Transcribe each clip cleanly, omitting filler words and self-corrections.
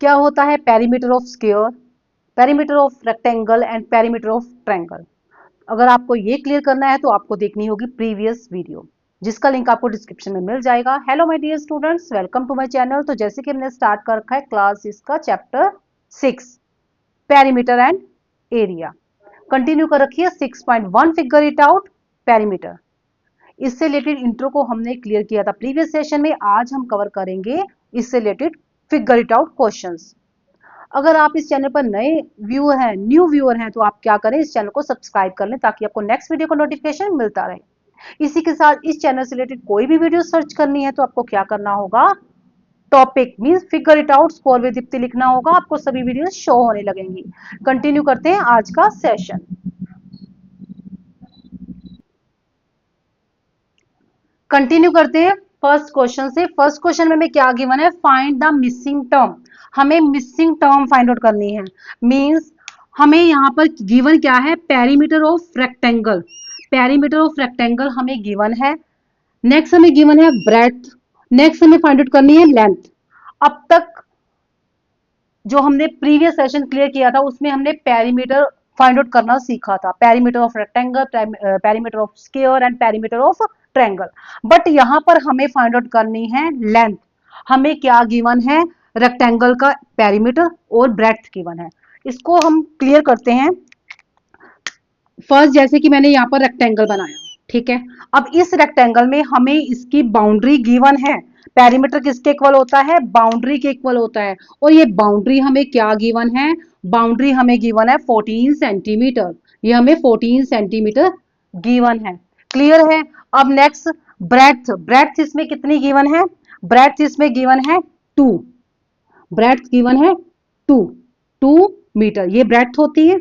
क्या होता है perimeter of square, perimeter of rectangle and perimeter of triangle. अगर आपको ये क्लियर करना है तो आपको देखनी होगी प्रीवियस वीडियो, जिसका लिंक आपको डिस्क्रिप्शन में मिल जाएगा। Hello my dear students, welcome to my channel. तो जैसे कि हमने स्टार्ट कर रखा है क्लास इसका chapter 6 perimeter and area, continue कर रखी है 6.1 फिगर इट आउट पेरीमीटर। इससे रिलेटेड इंट्रो को हमने क्लियर किया था प्रीवियस सेशन में। आज हम कवर करेंगे इससे related figure it out questions. अगर आप इस चैनल पर नए व्यूअर हैं, न्यू व्यूअर हैं, तो आप क्या करें, इस चैनल को सब्सक्राइब कर लें ताकि आपको नेक्स्ट वीडियो का नोटिफिकेशन मिलता रहे। इसी के साथ इस चैनल से रिलेटेड कोई भी वीडियो सर्च करनी है तो आपको क्या करना होगा, topic means figure it out score with Deepti लिखना होगा, आपको सभी वीडियो शो होने लगेंगी। कंटिन्यू करते हैं आज का सेशन। कंटिन्यू करते हैं फर्स्ट क्वेश्चन से। फर्स्ट क्वेश्चन में क्या गिवन है, फाइंड द मिसिंग टर्म। हमें मिसिंग टर्म फाइंड आउट करनी है। मींस हमें यहाँ पर गिवन क्या है, perimeter of rectangle. Perimeter of rectangle हमें गिवन है। नेक्स्ट हमें गिवन है ब्रेड्थ। नेक्स्ट हमें फाइंड आउट करनी है लेंथ। अब तक जो हमने प्रीवियस सेशन क्लियर किया था उसमें हमने पेरीमीटर फाइंड आउट करना सीखा था, perimeter of rectangle, perimeter of square and perimeter of triangle. But यहाँ पर हमें फाइंड आउट करनी है लेंथ। हमें क्या गिवन है, रेक्टेंगल का पेरीमीटर और ब्रेड्थ गिवन है। इसको हम क्लियर करते हैं। फर्स्ट जैसे कि मैंने यहाँ पर रेक्टेंगल बनाया, ठीक है। अब इस रेक्टेंगल में हमें इसकी बाउंड्री गिवन है। पेरीमीटर किसके इक्वल होता है, बाउंड्री के इक्वल होता है। और ये बाउंड्री हमें क्या गिवन है, बाउंड्री हमें गिवन है 14 सेंटीमीटर। ये हमें 14 सेंटीमीटर गिवन है। क्लियर है। अब नेक्स्ट ब्रेड्थ। ब्रेड्थ इसमें कितनी गिवन है, ब्रेड्थ इसमें गिवन है 2। ब्रेड्थ गिवन है 2 मीटर। ये ब्रेड्थ होती है,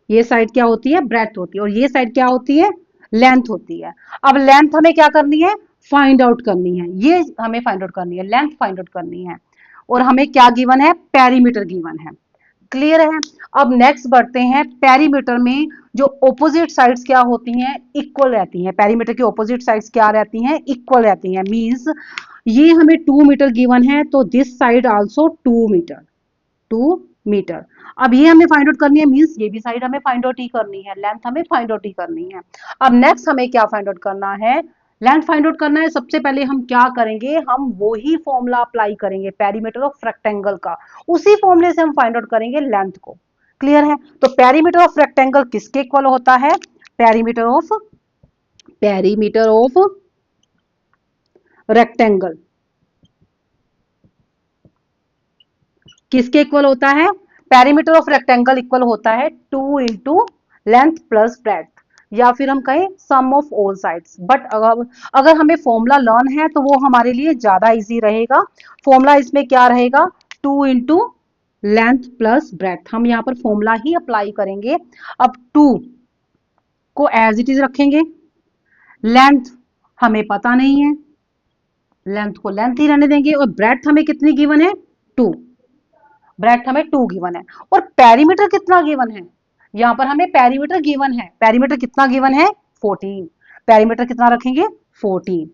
ये साइड क्या होती है, ब्रेड्थ होती है, और ये साइड क्या होती है, लेंथ होती है। अब लेंथ हमें क्या करनी है, फाइंड आउट करनी है। ये हमें फाइंड आउट करनी है, लेंथ फाइंड आउट करनी है। और हमें क्या गिवन है, पेरीमीटर गिवन है। क्लियर है। अब नेक्स्ट बढ़ते हैं। पेरीमीटर में जो ऑपोजिट साइड्स क्या होती हैं, इक्वल रहती हैं। पेरीमीटर की ऑपोजिट साइड्स क्या रहती हैं, इक्वल रहती हैं। मींस ये हमें 2 मीटर गिवन है तो this side also 2 metre, 2 metre. अब ये हमें फाइंड आउट करनी है, मींस ये भी साइड हमें फाइंड आउट ही करनी है, लेंथ हमें फाइंड आउट ही करनी है। अब नेक्स्ट हमें क्या फाइंड आउट करना है, लेंथ फाइंड आउट करना है। सबसे पहले हम क्या करेंगे, हम वही फॉर्मूला अप्लाई करेंगे पेरीमीटर ऑफ रेक्टेंगल का, उसी फॉर्मूले से हम फाइंड आउट करेंगे लेंथ को। क्लियर है। तो पेरीमीटर ऑफ रेक्टेंगल किसके इक्वल होता है, पेरीमीटर ऑफ रेक्टेंगल किसके इक्वल होता है, पेरीमीटर ऑफ रेक्टेंगल इक्वल होता है 2 इंटू लेंथ प्लस ब्रेड्थ, या फिर हम कहें सम ऑफ ऑल साइड्स। बट अगर हमें फॉर्मूला लर्न है तो वो हमारे लिए ज्यादा इजी रहेगा। फॉर्मूला इसमें क्या रहेगा, 2 इंटू लेंथ प्लस ब्रेड्थ। हम यहाँ पर फॉर्मूला ही अप्लाई करेंगे। अब 2 को एज इट इज रखेंगे, लेंथ हमें पता नहीं है, लेंथ को लेंथ ही रहने देंगे, और ब्रेड्थ हमें कितनी गिवन है, 2। ब्रेड्थ हमें 2 गिवन है। और पेरीमीटर कितना गिवन है, यहां पर हमें पेरीमीटर गिवन है। पेरीमीटर कितना गिवन है, 14। पेरीमीटर कितना रखेंगे, 14।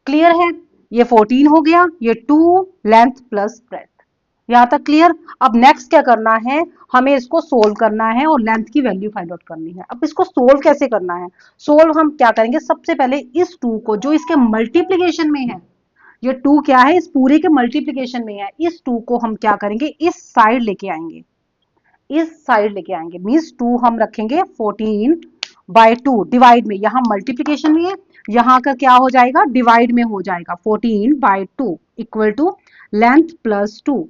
क्लियर है। ये 14 हो गया, ये 2 लेंथ प्लस ब्रेड्थ। यहां तक क्लियर। अब नेक्स्ट क्या करना है, हमें इसको सोल्व करना है और लेंथ की वैल्यू फाइंड आउट करनी है। अब इसको सोल्व कैसे करना है, सोल्व हम क्या करेंगे, सबसे पहले इस 2 को जो इसके मल्टीप्लीकेशन में है, ये 2 क्या है, इस पूरे के मल्टीप्लीकेशन में है, इस 2 को हम क्या करेंगे, इस साइड लेके आएंगे, इस साइड लेके आएंगे। मींस 2 हम रखेंगे 14/2 डिवाइड में, यहां मल्टीप्लीकेशन में है, यहां का क्या हो जाएगा, डिवाइड में हो जाएगा। 14/2 equal to length plus 2।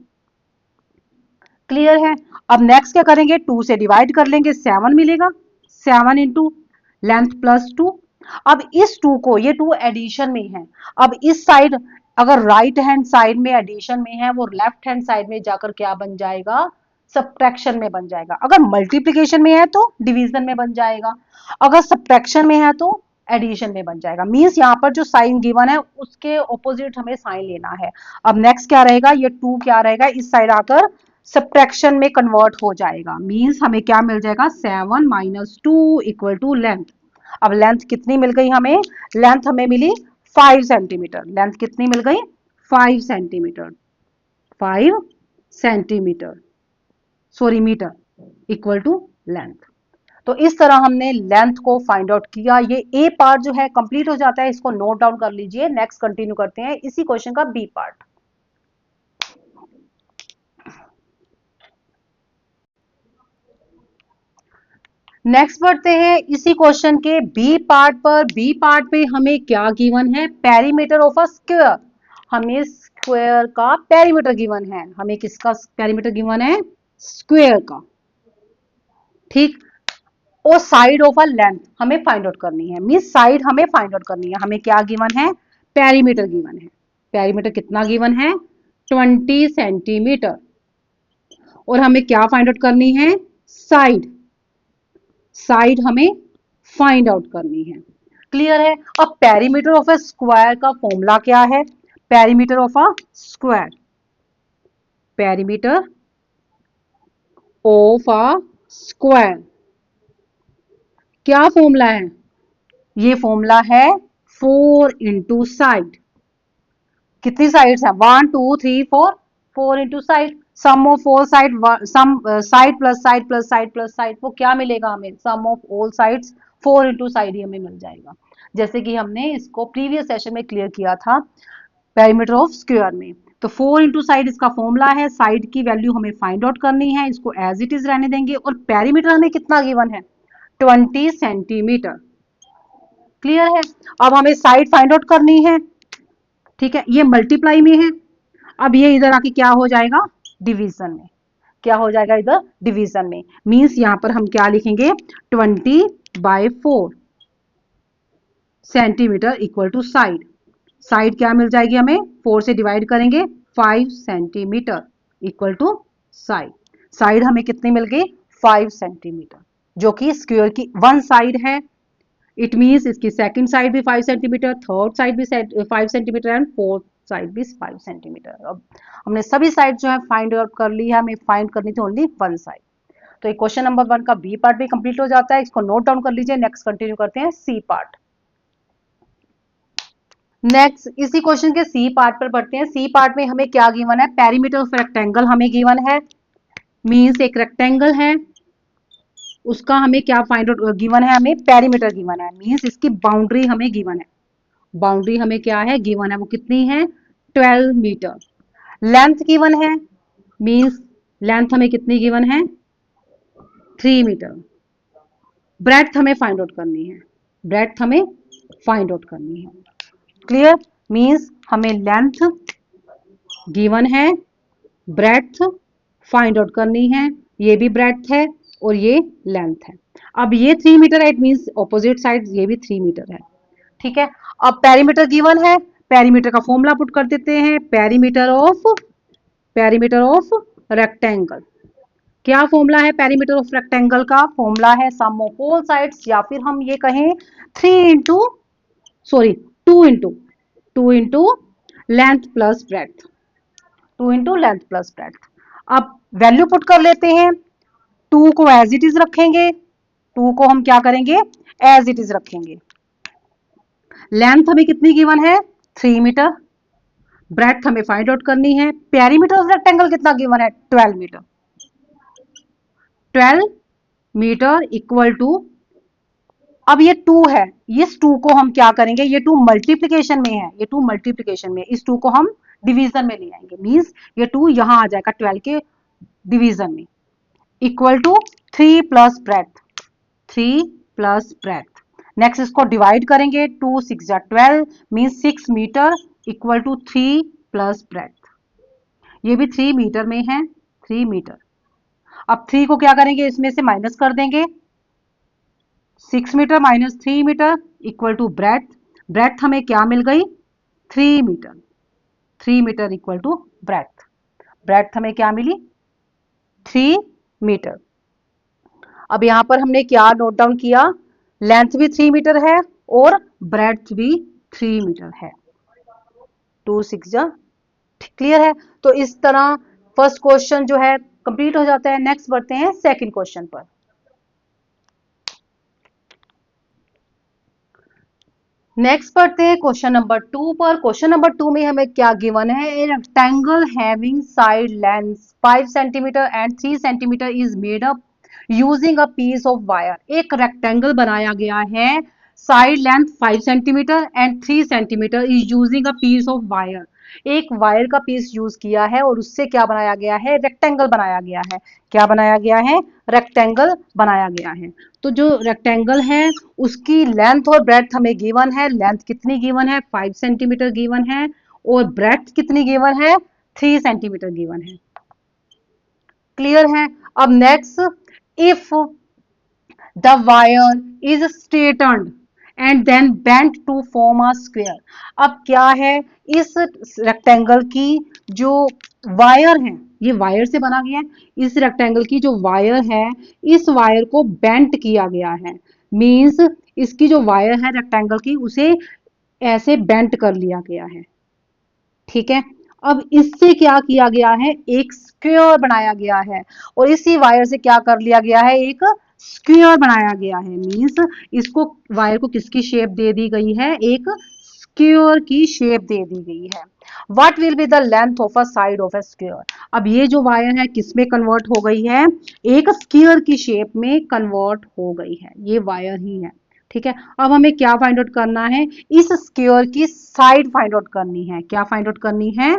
Clear है। अब नेक्स्ट क्या करेंगे, 2 से डिवाइड कर लेंगे, 7 मिलेगा, 7 इंटू लेंथ प्लस 2। अब इस 2 को, ये 2 एडिशन में है, अब इस साइड अगर राइट हैंड साइड में एडिशन में है, वो लेफ्ट हैंड साइड में जाकर क्या बन जाएगा, सब्ट्रैक्शन में बन जाएगा। अगर मल्टीप्लीकेशन में है तो डिवीजन में बन जाएगा, अगर सब्ट्रैक्शन में है तो एडिशन में बन जाएगा। मींस यहाँ पर जो साइन गिवन है उसके ऑपोजिट हमें साइन लेना है। अब नेक्स्ट क्या रहेगा, ये 2 क्या रहेगा, इस साइड आकर सब्ट्रैक्शन में कन्वर्ट हो जाएगा। मींस हमें क्या मिल जाएगा, 7 - 2 इक्वल टू लेंथ। अब लेंथ कितनी मिल गई हमें, लेंथ हमें मिली 5 सेंटीमीटर। लेंथ कितनी मिल गई, 5 centimetre, 5 centimetre, sorry metre, equal to length. तो इस तरह हमने लेंथ को फाइंड आउट किया। ये ए पार्ट जो है कंप्लीट हो जाता है, इसको नोट डाउन कर लीजिए। नेक्स्ट कंटिन्यू करते हैं इसी क्वेश्चन का बी पार्ट। नेक्स्ट बढ़ते हैं इसी क्वेश्चन के बी पार्ट पर। बी पार्ट पे हमें क्या गिवन है? Perimeter of a square. हमें स्क्वायर का पेरीमीटर गिवन है। हमें किसका पेरीमीटर गिवन है? स्क्वायर का, ठीक। और साइड ऑफ अ लेंथ हमें फाइंड आउट करनी है, मीन साइड हमें फाइंड आउट करनी है। हमें क्या गिवन है? पेरीमीटर गिवन है। पेरीमीटर कितना गिवन है? 20 सेंटीमीटर। और हमें क्या फाइंड आउट करनी है? साइड। साइड हमें फाइंड आउट करनी है। क्लियर है? अब पेरीमीटर ऑफ अ स्क्वायर का फॉर्मूला क्या है? Perimeter of a square, perimeter of a square क्या फॉर्मूला है? ये फॉर्मूला है 4 इंटू साइड। कितनी साइड्स है? 1 2 3 4, 4 into side. Sum of all side, sum side plus side plus side plus side, वो क्या मिलेगा हमें? Sum of all sides. 4 into side ही हमें मिल जाएगा, जैसे कि हमने इसको प्रीवियस सेशन में क्लियर किया था पेरीमीटर ऑफ स्क्वायर में। तो 4 इंटू साइड इसका फॉर्मूला है। साइड की वैल्यू हमें फाइंड आउट करनी है, इसको एज इट इज रहने देंगे। और पेरीमीटर हमें कितना गिवन है? 20 सेंटीमीटर। क्लियर है? अब हमें साइड फाइंड आउट करनी है, ठीक है। ये मल्टीप्लाई में है, अब ये इधर आके क्या हो जाएगा? डिवीजन में। क्या हो जाएगा इधर? डिवीजन में। मींस यहां पर हम क्या लिखेंगे? 20/4 centimetre equal to side. Side क्या मिल जाएगी हमें? 4 से डिवाइड करेंगे, 5 centimetre equal to side. Side हमें कितनी मिल गई? 5 सेंटीमीटर, जो कि स्क्वायर की वन साइड है। इट मीन्स इसकी सेकंड साइड भी 5 सेंटीमीटर, थर्ड साइड भी 5 सेंटीमीटर एंड फोर्थ साइड भी 5 सेंटीमीटर। अब हमने सभी साइड जो है फाइंड आउट कर ली है। हमें फाइंड करनी थी ओनली वन साइड। तो क्वेश्चन नंबर 1 का बी पार्ट भी कंप्लीट हो जाता है, इसको नोट डाउन कर लीजिए। नेक्स्ट कंटिन्यू करते हैं सी पार्ट। नेक्स्ट इसी क्वेश्चन के सी पार्ट पर बढ़ते हैं। सी पार्ट में हमें क्या गिवन है? पेरीमीटर ऑफ रेक्टेंगल हमें गिवन है। मींस एक रेक्टेंगल है, उसका हमें क्या फाइंड आउट गिवन है? हमें पेरीमीटर गिवन है। मींस इसकी बाउंड्री हमें गिवन है। बाउंड्री हमें क्या है? गिवन है। वो कितनी है? 12 मीटर। लेंथ गिवन है, मींस लेंथ हमें कितनी गिवन है? 3 मीटर। ब्रेड्थ हमें फाइंड आउट करनी है। ब्रेड्थ हमें फाइंड आउट करनी है। क्लियर? मींस हमें लेंथ गिवन है, ब्रेड्थ फाइंड आउट करनी है। ये भी ब्रेड्थ है और ये लेंथ है। अब ये 3 मीटर है, इट मींस ऑपोजिट साइड ये भी 3 मीटर है, ठीक है। अब पेरीमीटर गिवन है, पेरीमीटर का फॉर्मूला पुट कर देते हैं। Perimeter of rectangle. क्या फॉर्मूला है पेरीमीटर ऑफ रेक्टेंगल का? फॉर्मूला है सम ऑफ ऑल साइड्स, या फिर हम ये कहें 3 into sorry 2 into length plus breadth. 2 into length plus breadth. अब वैल्यू पुट कर लेते हैं। 2 को एज इट इज रखेंगे, 2 को हम क्या करेंगे? एज इट इज रखेंगे। लेंथ हमें कितनी गिवन है? 3 मीटर। ब्रेड्थ हमें फाइंड आउट करनी है। पेरीमीटर ऑफ रेक्टेंगल कितना गिवन है? 12 मीटर। 12 मीटर इक्वल टू, अब ये 2 है, इस 2 को हम क्या करेंगे? ये 2 मल्टीप्लीकेशन में है, ये 2 मल्टीप्लीकेशन में, इस 2 को हम डिवीजन में ले आएंगे। मींस ये 2 यहां आ जाएगा 12 के डिवीजन में। Equal to 3 plus breadth, 3 plus breadth. Next इसको डिवाइड करेंगे, 2 6 जा 12 means 6 metre equal to 3 plus breadth. ये भी 3 मीटर में है, 3 मीटर। अब 3 को क्या करेंगे? इसमें से माइनस कर देंगे। 6 metre minus 3 metre equal to breadth. Breadth हमें क्या मिल गई? 3 metre. 3 metre equal to breadth. Breadth हमें क्या मिली? 3 मीटर। अब यहां पर हमने क्या नोट डाउन किया? लेंथ भी 3 मीटर है और ब्रेड्थ भी 3 मीटर है। 2 6 जा, क्लियर है? तो इस तरह फर्स्ट क्वेश्चन जो है कंप्लीट हो जाता है। नेक्स्ट बढ़ते हैं सेकंड क्वेश्चन पर। नेक्स्ट पढ़ते हैं क्वेश्चन नंबर 2 पर। क्वेश्चन नंबर 2 में हमें क्या गिवन है, a rectangle having side length 5 centimetre and 3 centimetre is made up using a piece of wire. एक रेक्टेंगल बनाया गया है, side length 5 centimetre and 3 centimetre is using a piece of wire. एक wire का पीस यूज किया है और उससे क्या बनाया गया है, रेक्टेंगल बनाया गया है। क्या बनाया गया है, रेक्टेंगल बनाया गया है। तो जो रेक्टेंगल है उसकी लेंथ और ब्रेड्थ हमें गिवन है। लेंथ कितनी गिवन है, 5 सेंटीमीटर गिवन है, और ब्रेड्थ कितनी गिवन है, 3 सेंटीमीटर गिवन है। क्लियर है। अब next, if the wire is straightened and then bent to form a square. अब क्या है, इस रेक्टेंगल की जो वायर है, ये वायर से बना गया है, इस रेक्टेंगल की जो वायर है, इस वायर को बेंट किया गया है। मींस इसकी जो वायर है रेक्टेंगल की, उसे ऐसे बेंट कर लिया गया है। ठीक है। अब इससे क्या किया गया है, एक स्क्वायर बनाया गया है, और इसी वायर से क्या कर लिया गया है, एक स्क्वायर बनाया गया है। मींस इसको वायर को किसकी शेप दे दी गई है, एक स्क्वायर की शेप दे दी गई है। What will be the length of a side of a square. अब ये जो वायर है किस में कन्वर्ट हो गई है, एक स्क्वायर की शेप में कन्वर्ट हो गई है। ये वायर ही है। ठीक है। अब हमें क्या फाइंड आउट करना है, इस स्क्वायर की साइड फाइंड आउट करनी है। क्या फाइंड आउट करनी है,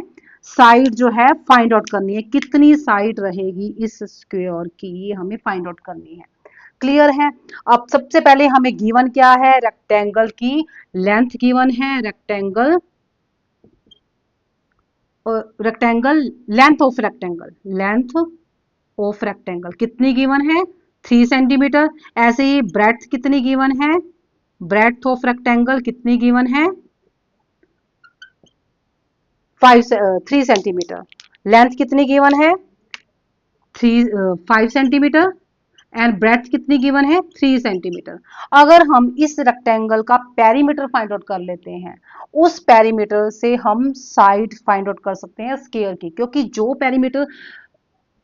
साइड जो है फाइंड आउट करनी है। कितनी साइड रहेगी इस स्क्वायर की, ये हमें फाइंड आउट करनी है। क्लियर है। अब सबसे पहले हमें गिवन क्या है, रेक्टेंगल की लेंथ गिवन है। Rectangle length of rectangle, length of rectangle कितनी गिवन है, 3 सेंटीमीटर। ऐसे ही ब्रेड्थ कितनी गिवन है, ब्रेड्थ ऑफ रेक्टेंगल कितनी गिवन है, 3 सेंटीमीटर। लेंथ कितनी गिवन है, 5 सेंटीमीटर, एंड ब्रेड्थ कितनी गिवन है, 3 सेंटीमीटर। अगर हम इस रेक्टेंगल का पेरीमीटर फाइंड आउट कर लेते हैं, उस पेरीमीटर से हम साइड फाइंड आउट कर सकते हैं स्क्वायर की, क्योंकि जो पेरीमीटर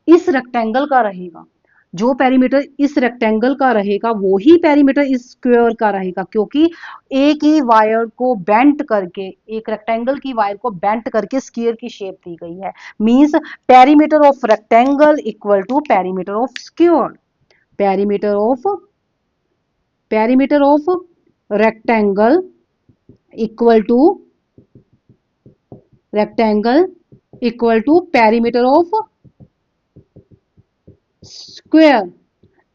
इस रेक्टेंगल का रहेगा, जो पेरीमीटर इस रेक्टेंगल का रहेगा वही पेरीमीटर इस स्क्वायर का रहेगा, क्योंकि एक ही वायर को बेंट करके, एक रेक्टेंगल की वायर को बेंट करके स्क्वायर की शेप दी गई है। Means perimeter of rectangle equal to perimeter of square. Perimeter of rectangle equal to perimeter of square.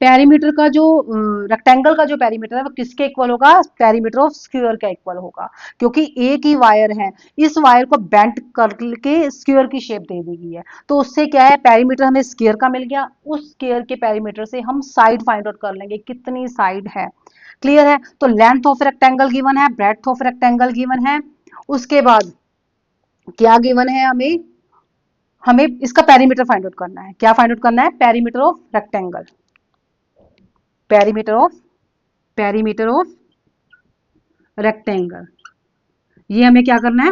Perimeter का जो रेक्टेंगल का जो पेरीमीटर है वो किसके इक्वल होगा, पेरीमीटर ऑफ स्क्वायर के इक्वल होगा, क्योंकि एक ही वायर है, इस वायर को बेंट करके स्क्वायर की शेप दे दी गई है। तो उससे क्या है, पेरीमीटर हमें स्क्वायर का मिल गया, उस स्क्वायर के पेरीमीटर से हम साइड फाइंड आउट कर लेंगे, कितनी साइड है। क्लियर है। तो लेंथ ऑफ रेक्टेंगल गिवन है, ब्रेड्थ ऑफ रेक्टेंगल गिवन है, उसके बाद क्या गिवन है, हमें इसका पेरीमीटर फाइंड आउट करना है। क्या फाइंड आउट करना है, perimeter of rectangle, perimeter of rectangle, ये हमें क्या करना है,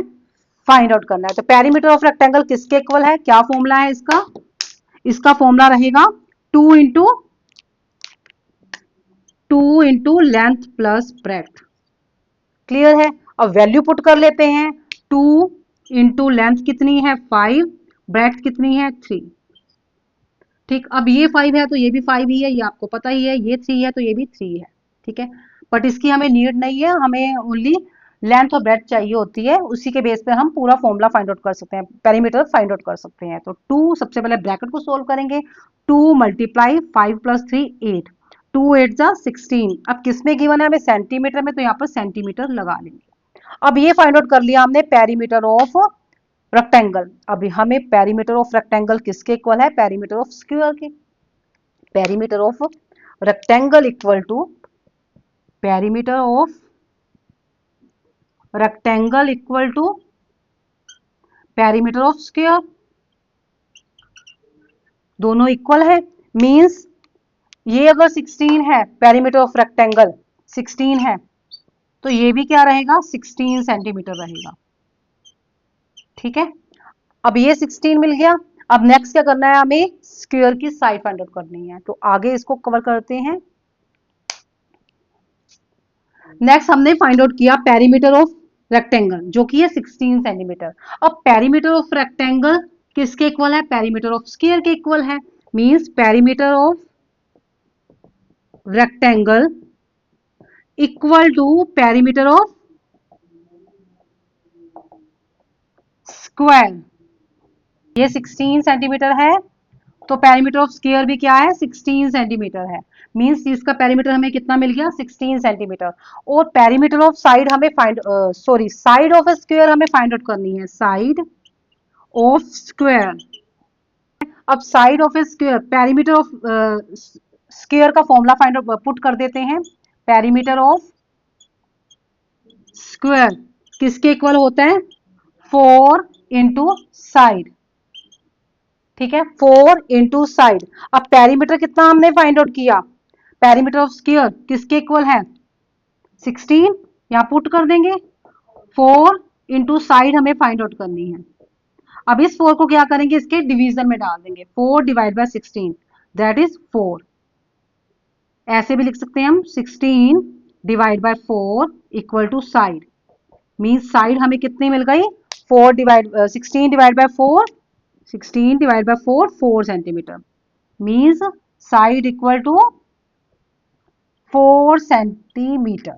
फाइंड आउट करना है। तो पेरीमीटर ऑफ रेक्टेंगल किसके इक्वल है, क्या फॉर्मूला है इसका, इसका फॉर्मूला रहेगा 2 into length plus breadth. Clear है। अब वैल्यू पुट कर लेते हैं, 2 इंटू लेंथ कितनी है 5, ब्रेड्थ कितनी है 3। ठीक। अब ये 5 है तो ये भी 5 ही है, ये आपको पता ही है, ये 3 है तो ये भी 3 है। ठीक है। बट इसकी हमें नीड नहीं है, हमें ओनली लेंथ और ब्रेड्थ चाहिए होती है, उसी के बेस पे हम पूरा फॉर्मूला फाइंड आउट कर सकते हैं, पेरीमीटर फाइंड आउट कर सकते हैं। तो 2, सबसे पहले ब्रैकेट को सोल्व करेंगे, 2 मल्टीप्लाई 5 प्लस 3 8, 2 8 जा 16। अब किसमें गिवन है हमें, सेंटीमीटर में, तो यहाँ पर सेंटीमीटर लगा लेंगे। अब ये फाइंड आउट कर लिया हमने पेरीमीटर ऑफ रेक्टेंगल। अभी हमें पेरीमीटर ऑफ रेक्टेंगल किसके इक्वल है, पेरीमीटर ऑफ स्क्वायर के। Perimeter of rectangle equal to perimeter of rectangle equal to perimeter of square, दोनों इक्वल है। मींस ये अगर 16 है, पेरीमीटर ऑफ रेक्टेंगल 16 है, तो ये भी क्या रहेगा, 16 सेंटीमीटर रहेगा। ठीक है। अब ये 16 मिल गया। अब नेक्स्ट क्या करना है, हमें स्क्वायर की साइड फाइंड आउट करनी है, तो आगे इसको कवर करते हैं। नेक्स्ट हमने फाइंड आउट किया पेरीमीटर ऑफ रेक्टेंगल जो कि है 16 सेंटीमीटर। अब पेरीमीटर ऑफ रेक्टेंगल किसके इक्वल है? पेरीमीटर ऑफ स्क्वायर के इक्वल है। Means perimeter of rectangle equal to perimeter of square. ये 16 सेंटीमीटर है तो पेरीमीटर ऑफ स्क्वायर भी क्या है? 16 सेंटीमीटर है। मींस इसका पेरीमीटर हमें कितना मिल गया? 16 सेंटीमीटर। और पेरीमीटर ऑफ साइड हमें साइड ऑफ स्क्वायर हमें फाइंड आउट करनी है। Side of square. अब side of square perimeter of square का फॉर्मूला फाइंड आउट पुट कर देते हैं। पेरीमीटर ऑफ स्क्वायर किसके इक्वल होता है? 4 इंटू साइड। ठीक है, 4 इंटू साइड। अब पेरीमीटर कितना हमने फाइंड आउट किया? पेरीमीटर ऑफ स्क्वायर किसके इक्वल है? 16। यहां पुट कर देंगे। 4 इंटू साइड हमें फाइंड आउट करनी है। अब इस 4 को क्या करेंगे? इसके डिवीजन में डाल देंगे। 4 डिवाइड बाय 16 दैट इज 4। ऐसे भी लिख सकते हैं हम 16 divide by 4 equal to side. Means side हमें कितनी मिल गई? 16 divide by 4, 16 divide by 4 centimetre. Means side equal to 4 centimetre.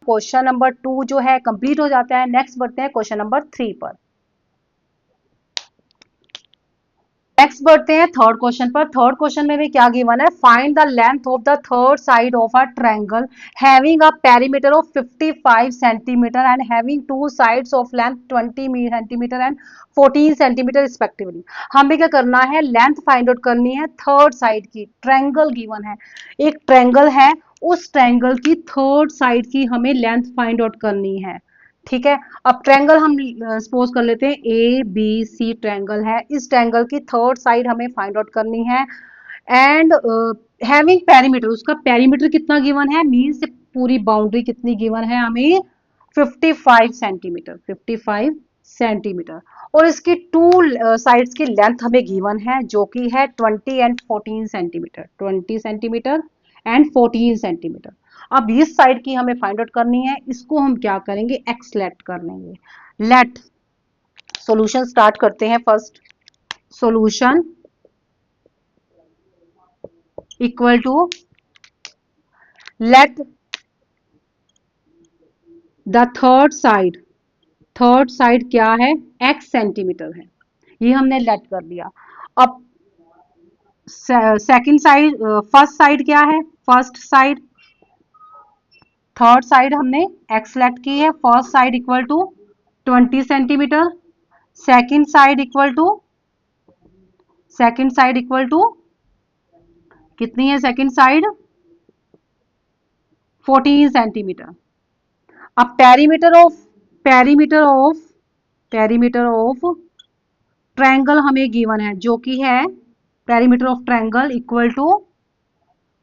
Question number 2 जो है कंप्लीट हो जाता है। नेक्स्ट बढ़ते हैं क्वेश्चन नंबर 3 पर। नेक्स्ट बढ़ते हैं थर्ड क्वेश्चन पर। थर्ड क्वेश्चन में भी क्या गिवन है? Find the length of the third side of a triangle having a perimeter of 55 centimetre and having two sides of length 20 centimetre and 14 centimetre respectively. हमें क्या करना है? लेंथ फाइंड आउट करनी है थर्ड साइड की। Triangle given है, एक triangle है, उस ट्रायंगल की थर्ड साइड की हमें लेंथ फाइंड आउट करनी है। ठीक है, अब ट्रायंगल हम सपोज कर लेते हैं ए बी सी ट्रायंगल है। इस ट्रायंगल की थर्ड साइड हमें फाइंड आउट करनी है एंड हैविंग पेरीमीटर, उसका पेरीमीटर कितना गिवन है? मींस पूरी बाउंड्री कितनी गिवन है हमें? 55 सेंटीमीटर, 55 सेंटीमीटर। और इसकी टू साइड्स की लेंथ हमें गिवन है जो कि है 20 and 14 centimetre, 20 centimetre and 14 centimetre. अब इस साइड की हमें फाइंड आउट करनी है। इसको हम क्या करेंगे? एक्स लेट कर लेंगे। लेट सॉल्यूशन स्टार्ट करते हैं। First solution equal to let the third side, third side क्या है? एक्स सेंटीमीटर है। ये हमने लेट कर दिया। अब सेकंड साइड, फर्स्ट साइड क्या है? फर्स्ट साइड, थर्ड साइड हमने एक्स सेलेक्ट की है। First side equal to 20 centimetre, second side equal to, second side equal to कितनी है? Second side 14 centimetre. अब पेरीमीटर ऑफ ट्रायंगल हमें गिवन है जो कि है perimeter of triangle equal to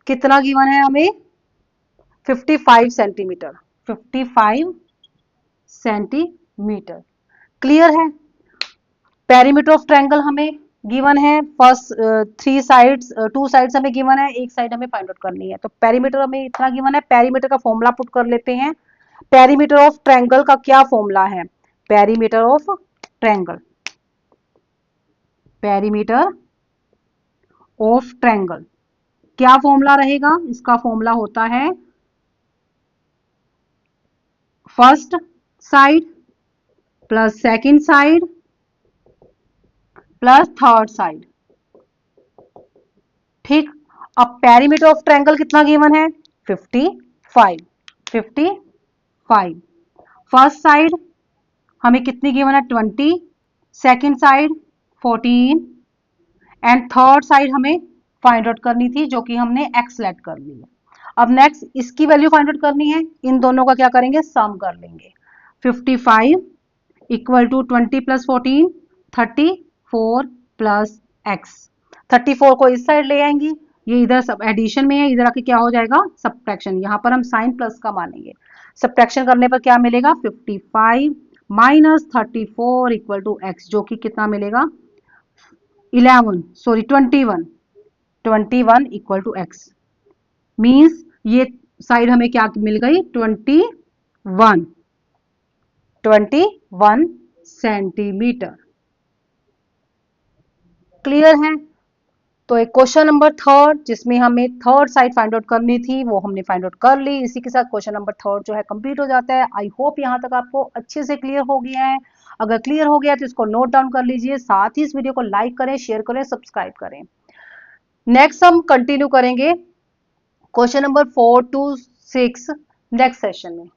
कितना गिवन है हमें? 55 सेंटीमीटर, 55 सेंटीमीटर। क्लियर है? पेरीमीटर ऑफ ट्रायंगल हमें गिवन है। First three sides, two sides हमें गिवन है, एक साइड हमें फाइंड आउट करनी है। तो पेरीमीटर हमें इतना गिवन है। पेरीमीटर का फॉर्मूला पुट कर लेते हैं। पेरीमीटर ऑफ ट्रायंगल का क्या फॉर्मूला है? Perimeter of triangle, perimeter of triangle क्या फॉर्मूला रहेगा? इसका फॉर्मूला होता है first side plus second side plus third side. ठीक, अब पेरीमीटर ऑफ ट्रायंगल कितना गिवन है? 55, 55। फर्स्ट साइड हमें कितनी गिवन है? 20, second side 14 and third side हमें फाइंड आउट करनी थी जो कि हमने एक्स सेलेक्ट कर ली है। अब नेक्स्ट इसकी वैल्यू फाइंड आउट करनी है। इन दोनों का क्या करेंगे? सम कर लेंगे। 55 equal to 20 plus 14 34 plus x. 34 को इस साइड ले आएंगी, ये इधर सब एडिशन में है, इधर आके क्या हो जाएगा? सब्ट्रैक्शन। यहाँ पर हम साइन प्लस का मानेंगे। सब्ट्रैक्शन करने पर क्या मिलेगा? 55 माइनस 34 इक्वल टू एक्स, जो कि कितना मिलेगा? 21 इक्वल टू एक्स। मीन्स ये साइड हमें क्या मिल गई 21 सेंटीमीटर। क्लियर है। तो एक क्वेश्चन नंबर थर्ड जिसमें हमें थर्ड साइड फाइंड आउट करनी थी वो हमने फाइंड आउट कर ली। इसी के साथ क्वेश्चन नंबर थर्ड जो है कंप्लीट हो जाता है। आई होप यहाँ तक आपको अच्छे से क्लियर हो गया है। अगर क्लियर हो गया तो इसको नोट डाउन कर लीजिए, साथ ही इस वीडियो को लाइक करें, शेयर करें, सब्सक्राइब करें। नेक्स्ट हम कंटिन्यू करेंगे question number 4 to 6 next session में।